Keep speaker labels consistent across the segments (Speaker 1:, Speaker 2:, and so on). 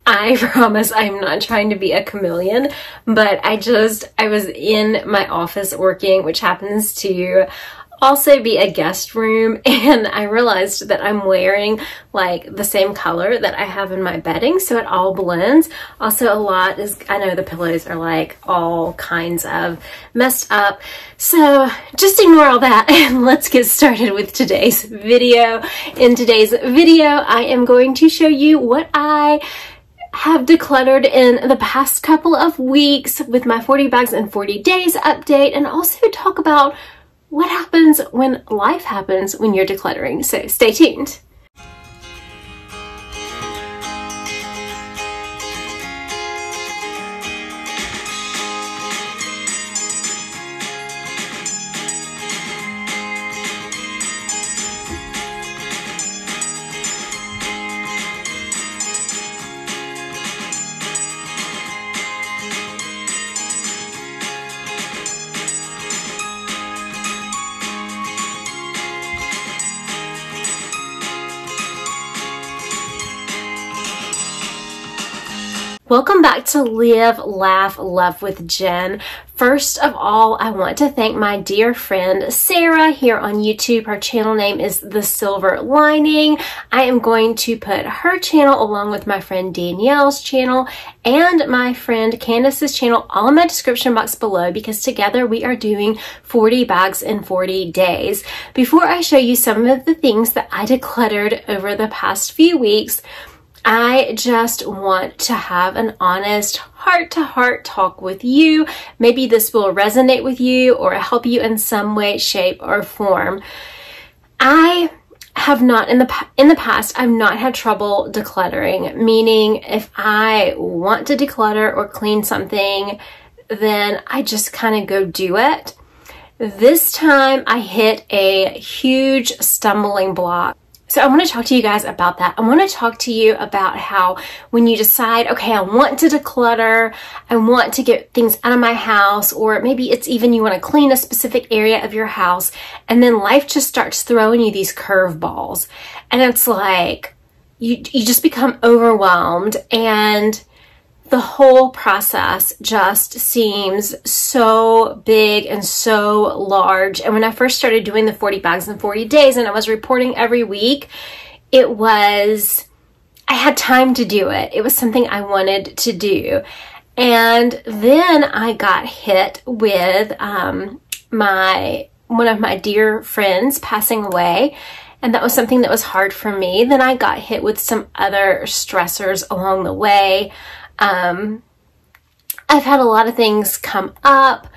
Speaker 1: I promise I'm not trying to be a chameleon, but I was in my office working, which happens to also be a guest room, and I realized that I'm wearing like the same color that I have in my bedding, so it all blends. Also, a lot is, I know the pillows are like all kinds of messed up, so just ignore all that and let's get started with today's video. In today's video, I am going to show you what I have decluttered in the past couple of weeks with my 40 bags in 40 days update, and also talk about what happens when life happens when you're decluttering. So stay tuned. Welcome back to Live, Laugh, Love with Jen. First of all, I want to thank my dear friend Sara here on YouTube. Her channel name is The Silver Lining. I am going to put her channel along with my friend Danielle's channel and my friend Candace's channel all in my description box below, because together we are doing 40 bags in 40 days. Before I show you some of the things that I decluttered over the past few weeks, I just want to have an honest heart-to-heart talk with you. Maybe this will resonate with you or help you in some way, shape, or form. I have not, in the past, I've not had trouble decluttering, meaning if I want to declutter or clean something, then I just kind of go do it. This time I hit a huge stumbling block. So I want to talk to you guys about that. I want to talk to you about how when you decide, okay, I want to declutter, I want to get things out of my house, or maybe it's even you want to clean a specific area of your house, and then life just starts throwing you these curveballs. And it's like, you just become overwhelmed, and the whole process just seems so big and so large. And when I first started doing the 40 bags in 40 days and I was reporting every week, I had time to do it. It was something I wanted to do. And then I got hit with one of my dear friends passing away. And that was something that was hard for me. Then I got hit with some other stressors along the way. I've had a lot of things come up,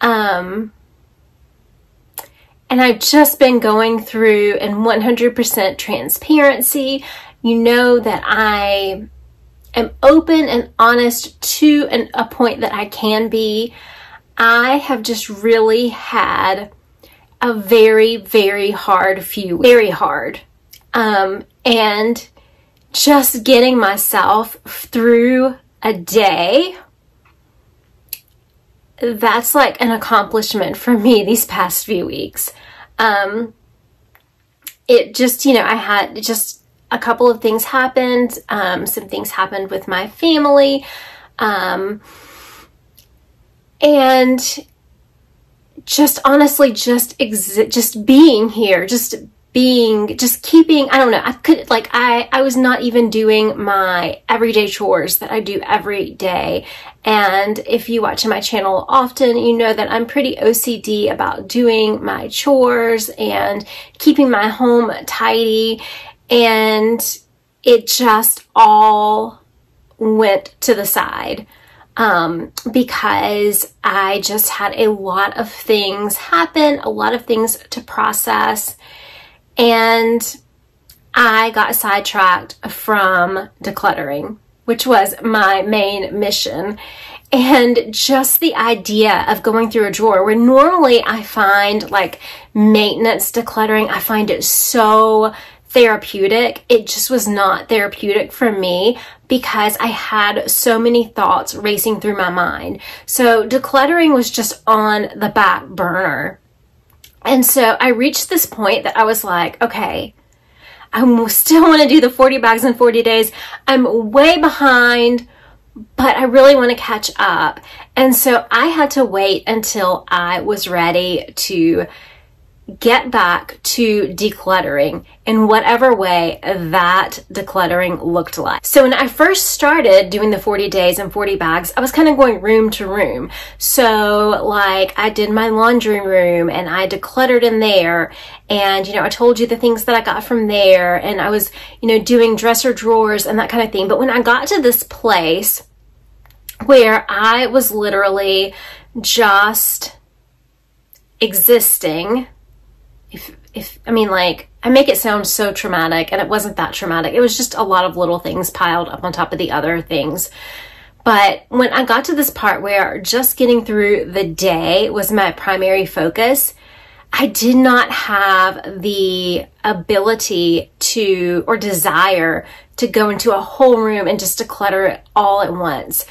Speaker 1: and I've just been going through in 100% transparency. You know that I am open and honest to a point that I can be. I have just really had a very, very hard few, very hard, and just getting myself through a day, that's like an accomplishment for me these past few weeks. It just, I had just a couple of things happened. Some things happened with my family. And just honestly, just being here, just keeping, I don't know, I was not even doing my everyday chores that I do every day. And if you watch my channel often, you know that I'm pretty OCD about doing my chores and keeping my home tidy. And it just all went to the side. Because I just had a lot of things happen, a lot of things to process. And I got sidetracked from decluttering, which was my main mission. And just the idea of going through a drawer where normally I find like maintenance decluttering, I find it so therapeutic. It just was not therapeutic for me because I had so many thoughts racing through my mind. So decluttering was just on the back burner. And so I reached this point that I was like, okay, I still want to do the 40 bags in 40 days. I'm way behind, but I really want to catch up. And so I had to wait until I was ready to get back to decluttering in whatever way that decluttering looked like. So when I first started doing the 40 days and 40 bags, I was kind of going room to room. So like I did my laundry room and I decluttered in there, and you know, I told you the things that I got from there, and I was, you know, doing dresser drawers and that kind of thing. But when I got to this place where I was literally just existing, I mean, like, I make it sound so traumatic, and it wasn't that traumatic. It was just a lot of little things piled up on top of the other things. But when I got to this part where just getting through the day was my primary focus, I did not have the ability to, or desire to go into a whole room and just declutter it all at once.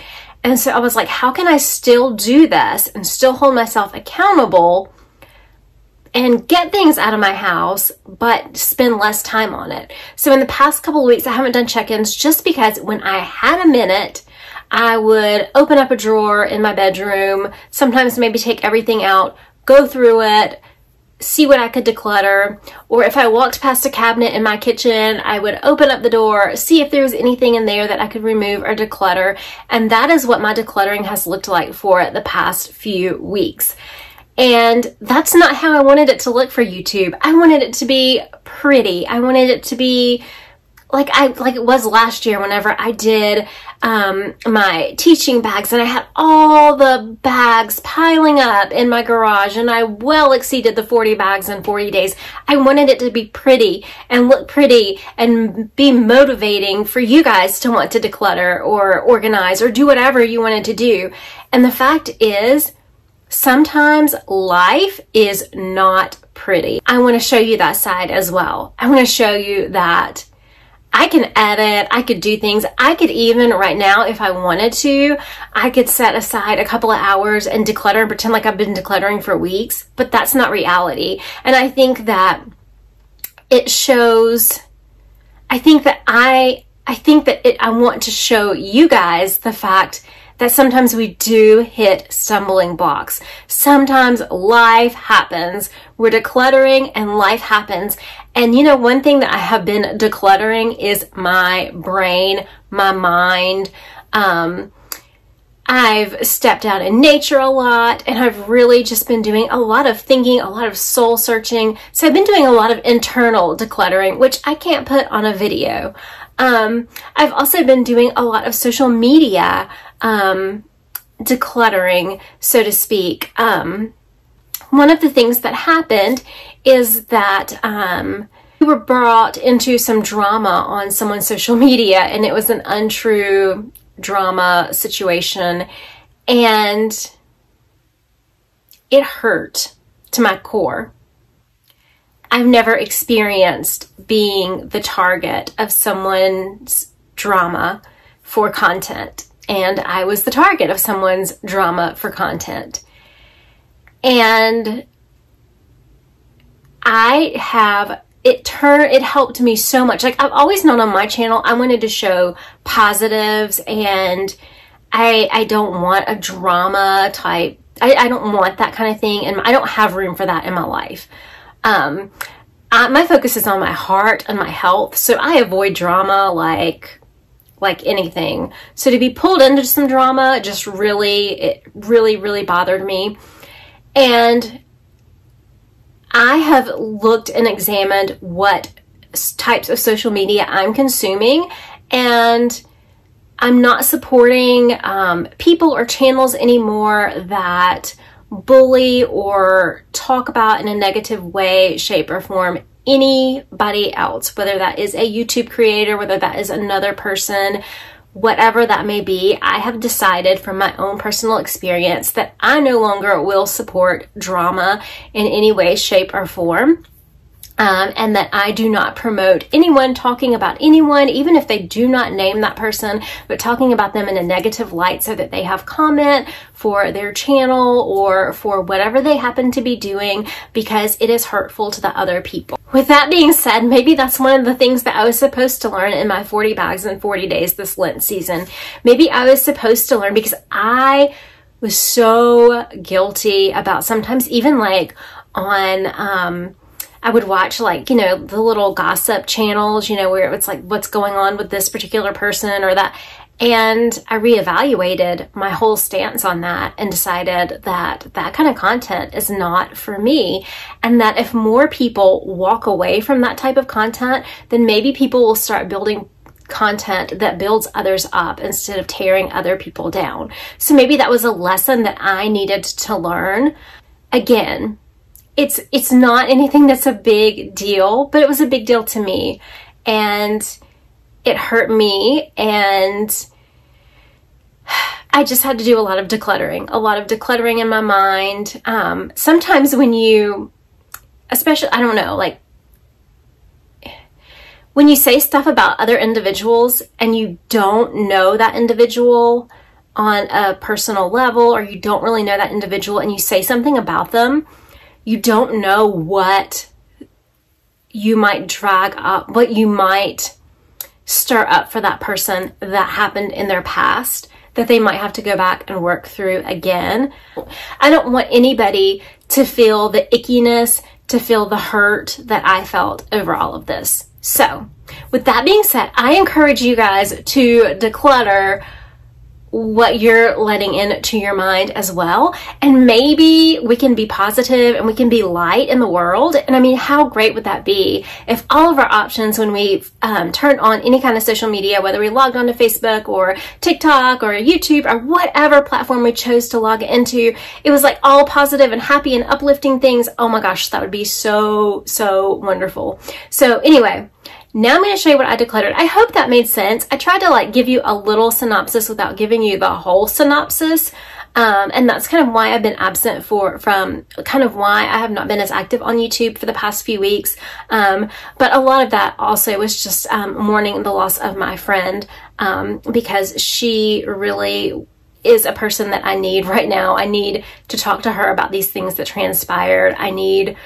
Speaker 1: And so I was like, how can I still do this and still hold myself accountable and get things out of my house, but spend less time on it? So in the past couple of weeks, I haven't done check-ins just because when I had a minute, I would open up a drawer in my bedroom, sometimes maybe take everything out, go through it, see what I could declutter. Or if I walked past a cabinet in my kitchen, I would open up the door, see if there was anything in there that I could remove or declutter. And that is what my decluttering has looked like for the past few weeks. And that's not how I wanted it to look for YouTube. I wanted it to be pretty. I wanted it to be like it was last year whenever I did my teaching bags, and I had all the bags piling up in my garage, and I well exceeded the 40 bags in 40 days. I wanted it to be pretty and look pretty and be motivating for you guys to want to declutter or organize or do whatever you wanted to do. And the fact is, sometimes life is not pretty. I want to show you that side as well. I want to show you that I can edit, I could do things. I could even right now, if I wanted to, I could set aside a couple of hours and declutter and pretend like I've been decluttering for weeks, but that's not reality. And I think that it shows, I want to show you guys the fact that sometimes we do hit stumbling blocks. Sometimes life happens. We're decluttering and life happens. And you know, one thing that I have been decluttering is my brain, my mind. I've stepped out in nature a lot, and I've really just been doing a lot of thinking, a lot of soul searching. So I've been doing a lot of internal decluttering, which I can't put on a video. I've also been doing a lot of social media decluttering, so to speak. One of the things that happened is that we were brought into some drama on someone's social media, and it was an untrue drama situation, and it hurt to my core. I've never experienced being the target of someone's drama for content, and I was the target of someone's drama for content. And it helped me so much. Like, I've always known on my channel, I wanted to show positives, and I don't want a drama type, I don't want that kind of thing, and I don't have room for that in my life. My focus is on my heart and my health, so I avoid drama like anything. So to be pulled into some drama just really bothered me. And I have looked and examined what types of social media I'm consuming, and I'm not supporting people or channels anymore that bully or talk about in a negative way, shape, or form anybody else, whether that is a YouTube creator, whether that is another person, whatever that may be. I have decided from my own personal experience that I no longer will support drama in any way, shape, or form. And that I do not promote anyone talking about anyone, even if they do not name that person, but talking about them in a negative light so that they have comment for their channel or for whatever they happen to be doing, because it is hurtful to the other people. with that being said, maybe that's one of the things that I was supposed to learn in my 40 bags in 40 days this Lent season. Maybe I was supposed to learn, because I was so guilty about sometimes even like on, I would watch like, you know, the little gossip channels, you know, where it's like what's going on with this particular person or that. And I reevaluated my whole stance on that and decided that that kind of content is not for me. And that if more people walk away from that type of content, then maybe people will start building content that builds others up instead of tearing other people down. So maybe that was a lesson that I needed to learn. Again, it's not anything that's a big deal, but it was a big deal to me. And it hurt me, and I just had to do a lot of decluttering in my mind. Sometimes when you, especially, I don't know, like when you say stuff about other individuals and you don't know that individual on a personal level, or you don't really know that individual and you say something about them, you don't know what you might drag up, what you might stir up for that person that happened in their past that they might have to go back and work through again. I don't want anybody to feel the ickiness, to feel the hurt that I felt over all of this. So with that being said, I encourage you guys to declutter what you're letting into your mind as well. And maybe we can be positive and we can be light in the world. And I mean, how great would that be if all of our options when we turn on any kind of social media, whether we logged on to Facebook or TikTok or YouTube or whatever platform we chose to log into, it was like all positive and happy and uplifting things. Oh my gosh, that would be so, so wonderful. So anyway, now I'm going to show you what I decluttered. I hope that made sense. I tried to like give you a little synopsis without giving you the whole synopsis. And that's kind of why I've been absent from kind of why I have not been as active on YouTube for the past few weeks. But a lot of that also was just mourning the loss of my friend, because she really is a person that I need right now. I need to talk to her about these things that transpired. I need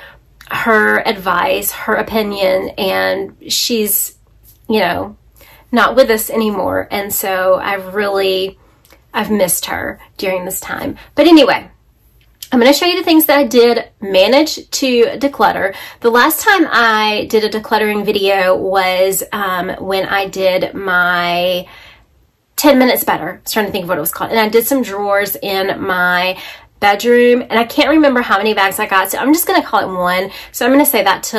Speaker 1: her advice, her opinion, and she's, you know, not with us anymore. And so I've missed her during this time. But anyway, I'm going to show you the things that I did manage to declutter. The last time I did a decluttering video was when I did my 10 minutes better. I was trying to think of what it was called. And I did some drawers in my bedroom, and I can't remember how many bags I got, so I'm just going to call it one. So I'm going to say that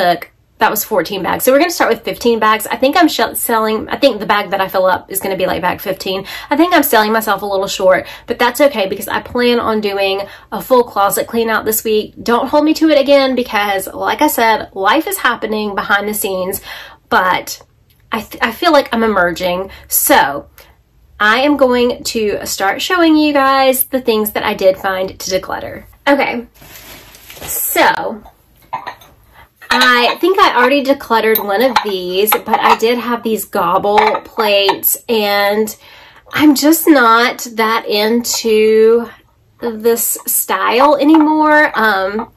Speaker 1: was 14 bags. So we're going to start with 15 bags. I think I'm selling, I think the bag that I fill up is going to be like bag 15. I think I'm selling myself a little short, but that's okay because I plan on doing a full closet clean out this week. Don't hold me to it again because, like I said, life is happening behind the scenes, but I feel like I'm emerging. So I am going to start showing you guys the things that I did find to declutter. Okay, so I think I already decluttered one of these, but I did have these gobble plates, and I'm just not that into this style anymore.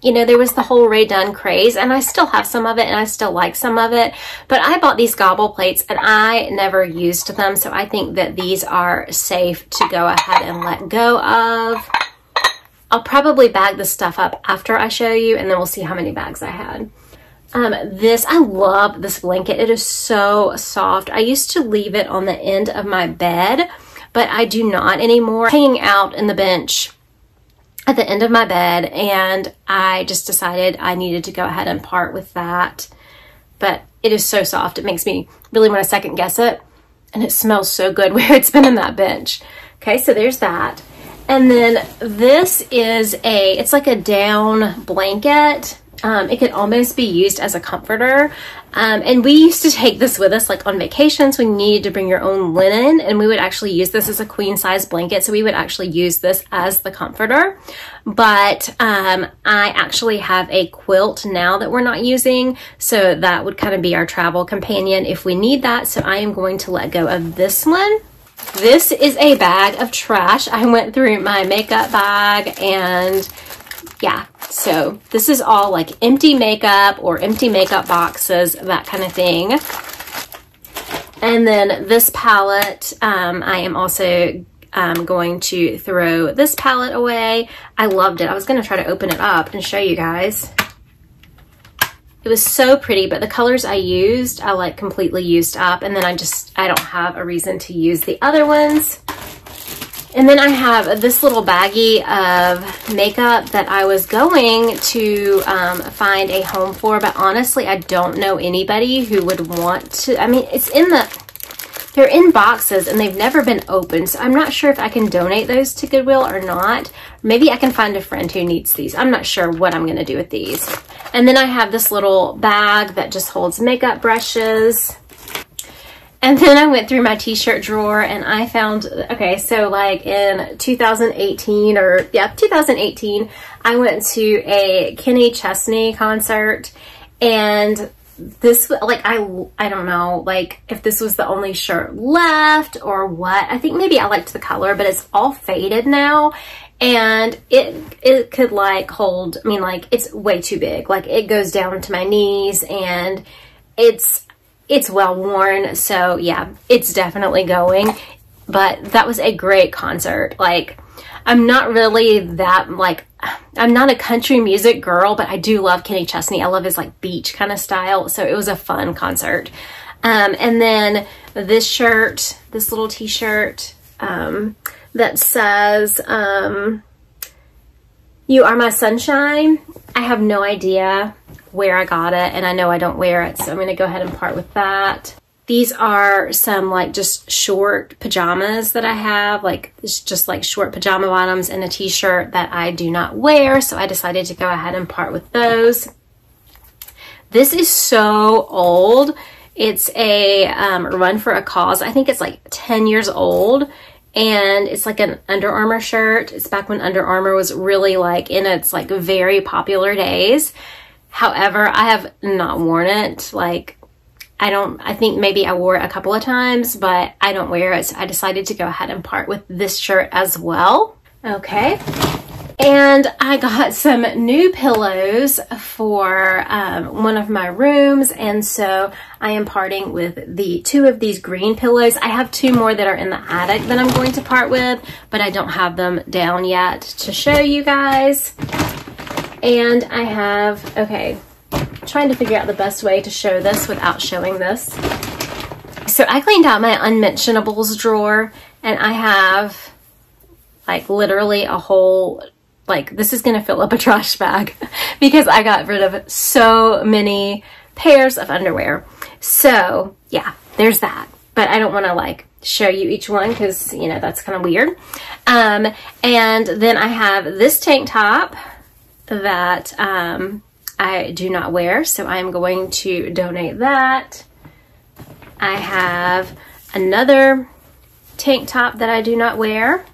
Speaker 1: You know, there was the whole Ray Dunn craze, and I still have some of it and I still like some of it, but I bought these gobble plates and I never used them, so I think that these are safe to go ahead and let go of. I'll probably bag this stuff up after I show you, and then we'll see how many bags I had. I love this blanket. It is so soft. I used to leave it on the end of my bed, but I do not anymore. Hanging out in the bench at the end of my bed, and I just decided I needed to go ahead and part with that. But it is so soft. It makes me really want to second guess it, and it smells so good where it's been in that bench. Okay, so there's that. And then this is it's like a down blanket. It could almost be used as a comforter. And we used to take this with us like on vacations when you needed to bring your own linen, and we would actually use this as a queen size blanket. So we would actually use this as the comforter. But I actually have a quilt now that we're not using. So that would kind of be our travel companion if we need that. So I am going to let go of this one. This is a bag of trash. I went through my makeup bag, and yeah, So this is all like empty makeup or empty makeup boxes, that kind of thing. And then this palette, I am also going to throw this palette away. I loved it. I was going to try to open it up and show you guys. It was so pretty, but the colors I used, I like completely used up. And then I don't have a reason to use the other ones. And then I have this little baggie of makeup that I was going to find a home for, but honestly, I don't know anybody who would want to. I mean, they're in boxes and they've never been opened, so I'm not sure if I can donate those to Goodwill or not. Maybe I can find a friend who needs these. I'm not sure what I'm going to do with these. And then I have this little bag that just holds makeup brushes. And then I went through my t-shirt drawer and I found, okay, so like in 2018 I went to a Kenny Chesney concert, and this, like, I don't know, like, if this was the only shirt left or what. I think maybe I liked the color, but it's all faded now. And it could like hold, I mean, like, it's way too big. Like, it goes down to my knees and it's well worn. So yeah, it's definitely going. But that was a great concert. Like, I'm not really that, like, I'm not a country music girl, but I do love Kenny Chesney. I love his like beach kind of style. So it was a fun concert. And then this shirt, this little t-shirt, that says, "You are my sunshine." I have no idea where I got it, and I know I don't wear it, so I'm going to go ahead and part with that. These are some like just short pajamas that I have, like it's just like short pajama bottoms and a t-shirt that I do not wear, so I decided to go ahead and part with those. This is so old. It's a Run for a Cause. I think it's like 10 years old, and it's like an Under Armour shirt. It's back when Under Armour was really like in its like very popular days. However, I have not worn it. Like, I think maybe I wore it a couple of times, but I don't wear it. So I decided to go ahead and part with this shirt as well. Okay. And I got some new pillows for one of my rooms. And so I am parting with the 2 of these green pillows. I have 2 more that are in the attic that I'm going to part with, but I don't have them down yet to show you guys. And I have, okay, trying to figure out the best way to show this without showing this. So I cleaned out my unmentionables drawer, and I have like literally a whole, like, this is going to fill up a trash bag because I got rid of so many pairs of underwear. So yeah, there's that. But I don't want to like show you each one because, you know, that's kind of weird. And then I have this tank top that I do not wear, so I am going to donate that. I have another tank top that I do not wear.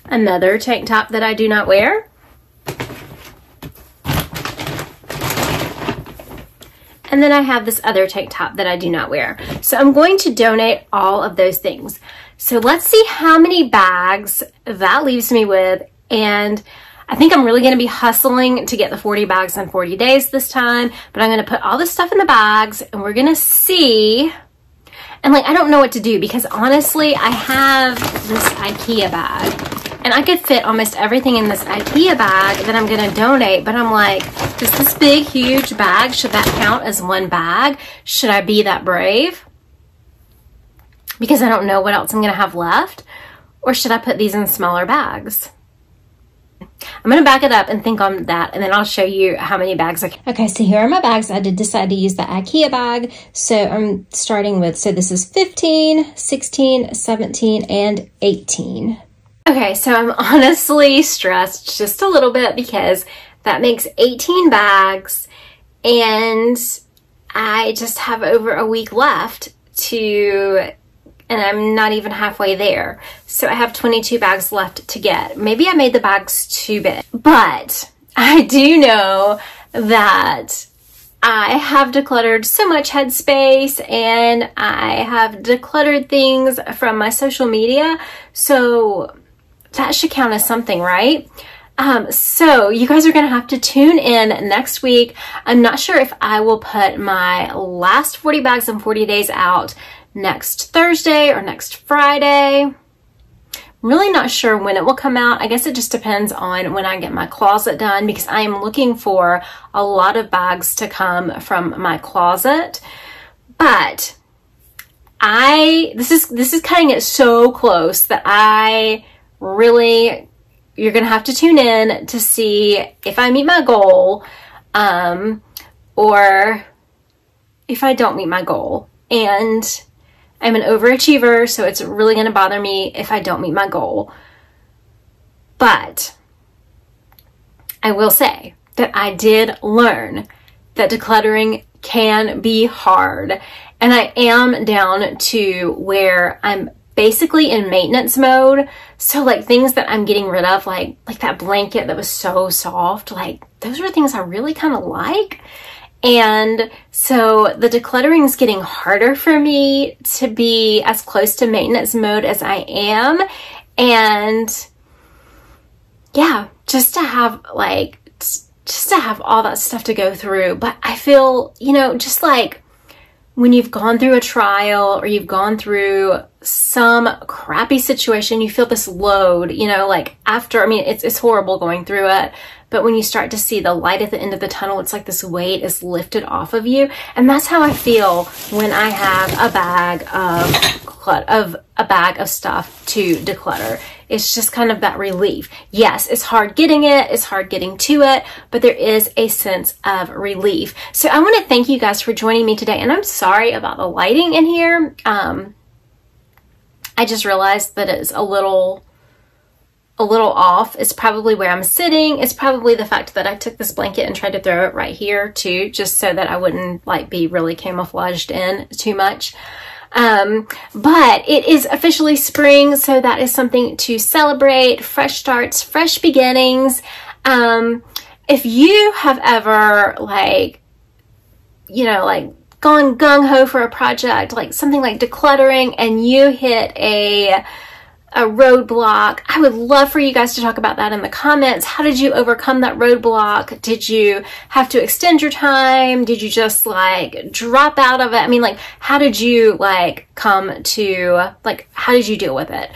Speaker 1: Another tank top that I do not wear. And then I have this other tank top that I do not wear. So I'm going to donate all of those things. So let's see how many bags that leaves me with. And I think I'm really going to be hustling to get the 40 bags in 40 days this time. But I'm going to put all this stuff in the bags and we're going to see. And like, I don't know what to do because honestly, I have this IKEA bag. And I could fit almost everything in this IKEA bag that I'm going to donate. But I'm like, does this big, huge bag, should that count as one bag? Should I be that brave? Because I don't know what else I'm going to have left. Or should I put these in smaller bags? I'm going to back it up and think on that, and then I'll show you how many bags. Okay, so here are my bags. I did decide to use the IKEA bag. So I'm starting with, so this is 15, 16, 17, and 18. Okay, so I'm honestly stressed just a little bit because that makes 18 bags, and I just have over a week left and I'm not even halfway there. So I have 22 bags left to get. Maybe I made the bags too big, but I do know that I have decluttered so much headspace and I have decluttered things from my social media. So that should count as something, right? So you guys are going to have to tune in next week. I'm not sure if I will put my last 40 bags in 40 days out next Thursday or next Friday. I'm really not sure when it will come out. I guess it just depends on when I get my closet done, because I am looking for a lot of bags to come from my closet. But this is cutting it so close that you're going to have to tune in to see if I meet my goal, or if I don't meet my goal. And I'm an overachiever, so it's really going to bother me if I don't meet my goal. But I will say that I did learn that decluttering can be hard. And I am down to where I'm basically in maintenance mode. So like things that I'm getting rid of, like that blanket that was so soft, like those are things I really kind of like. And so the decluttering is getting harder for me to be as close to maintenance mode as I am. And yeah, just to have all that stuff to go through. But I feel, you know, just like when you've gone through a trial or you've gone through some crappy situation, you feel this load, you know, like after, I mean, it's horrible going through it, but when you start to see the light at the end of the tunnel, it's like this weight is lifted off of you. And that's how I feel when I have a bag of stuff to declutter. It's just kind of that relief. Yes, it's hard getting it, it's hard getting to it, but there is a sense of relief. So I want to thank you guys for joining me today, and I'm sorry about the lighting in here. I just realized that it's a little off. It's probably where I'm sitting. It's probably the fact that I took this blanket and tried to throw it right here too, just so that I wouldn't like be really camouflaged in too much. But it is officially spring, so that is something to celebrate. Fresh starts, fresh beginnings. If you have ever gone gung-ho for a project, like something like decluttering, and you hit a roadblock, I would love for you guys to talk about that in the comments. How did you overcome that roadblock? Did you have to extend your time? Did you just drop out of it? I mean, how did you come to, how did you deal with it?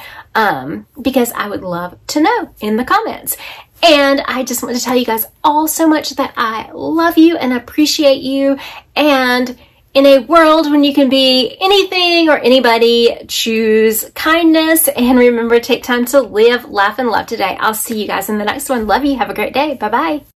Speaker 1: Because I would love to know in the comments. And I just want to tell you guys all so much that I love you and appreciate you. And in a world when you can be anything or anybody, choose kindness, and remember, take time to live, laugh, and love today. I'll see you guys in the next one. Love you. Have a great day. Bye-bye.